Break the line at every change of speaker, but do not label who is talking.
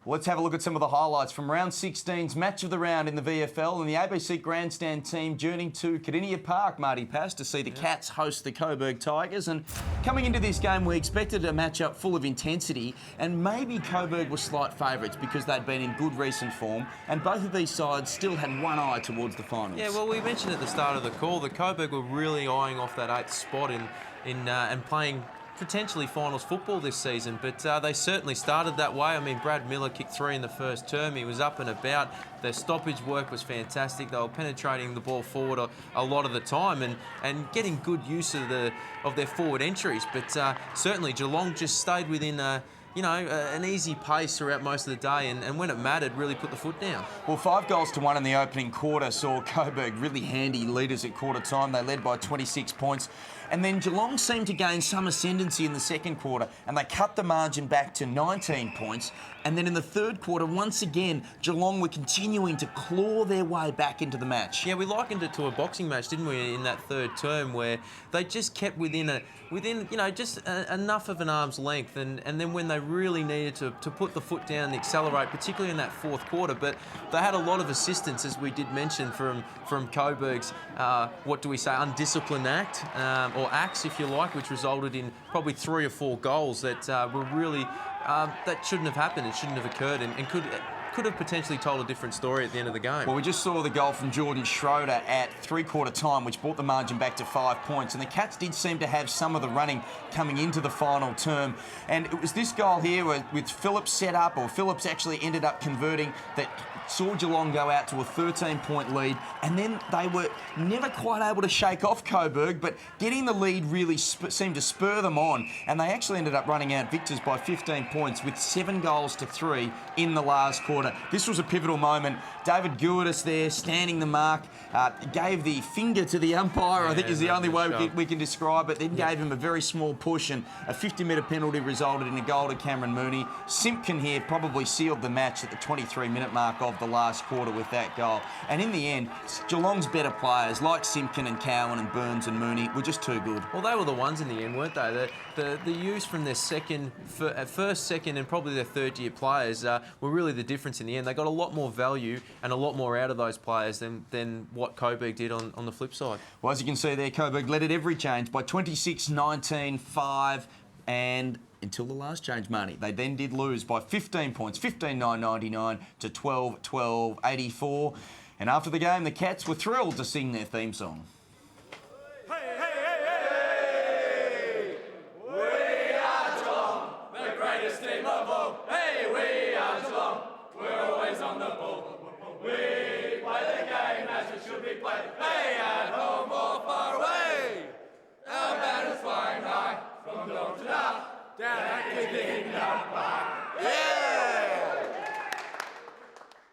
Let's have a look at some of the highlights from round 16's match of the round in the VFL, and the ABC Grandstand team journeying to Kardinia Park, Marty, Pask, to see the Cats host the Coburg Tigers. And coming into this game, we expected a matchup full of intensity, and maybe Coburg were slight favourites because they'd been in good recent form, and both of these sides still had one eye towards the finals.
Yeah, well, we mentioned at the start of the call that Coburg were really eyeing off that 8th spot and playing potentially finals football this season, but they certainly started that way. I mean, Brad Miller kicked 3 in the first term. He was up and about. Their stoppage work was fantastic. They were penetrating the ball forward a lot of the time and getting good use of their forward entries. But certainly Geelong just stayed within an easy pace throughout most of the day, and when it mattered, really put the foot down.
Well, 5-1 in the opening quarter saw Coburg really handy leaders at quarter time. They led by 26 points. And then Geelong seemed to gain some ascendancy in the second quarter, and they cut the margin back to 19 points. And then in the third quarter, once again, Geelong were continuing to claw their way back into the match.
Yeah, we likened it to a boxing match, didn't we, in that third term, where they just kept within just enough of an arm's length, and then when they really needed to put the foot down and accelerate, particularly in that fourth quarter. But they had a lot of assistance, as we did mention, from Coburg's, undisciplined act, or acts, if you like, which resulted in probably 3 or 4 goals that were really, that shouldn't have happened. It shouldn't have occurred, and could have potentially told a different story at the end of the game.
Well, we just saw the goal from Jordan Schroeder at 3-quarter time, which brought the margin back to 5 points. And the Cats did seem to have some of the running coming into the final term. And it was this goal here with Phillips set up, or Phillips actually ended up converting, that saw Geelong go out to a 13-point lead. And then they were never quite able to shake off Coburg, but getting the lead really seemed to spur them on. And they actually ended up running out victors by 15 points with 7-3 in the last quarter. This was a pivotal moment. David Gouldis there, standing the mark, gave the finger to the umpire, I think is the only way we can describe it, then gave him a very small push, and a 50-metre penalty resulted in a goal to Cameron Mooney. Simpkin here probably sealed the match at the 23-minute mark of the last quarter with that goal. And in the end, Geelong's better players, like Simpkin and Cowan and Burns and Mooney, were just too good.
Well, they were the ones in the end, weren't they? The use from their first, second, and probably their third-year players were really the difference in the end. They got a lot more value and a lot more out of those players than what Coburg did on the flip side.
Well, as you can see there, Coburg led at every change by 26, 19, 5, and until the last change, Marty. They then did lose by 15 points, 15-9-99 to 12-12-84. And after the game, the Cats were thrilled to sing their theme song.
Down,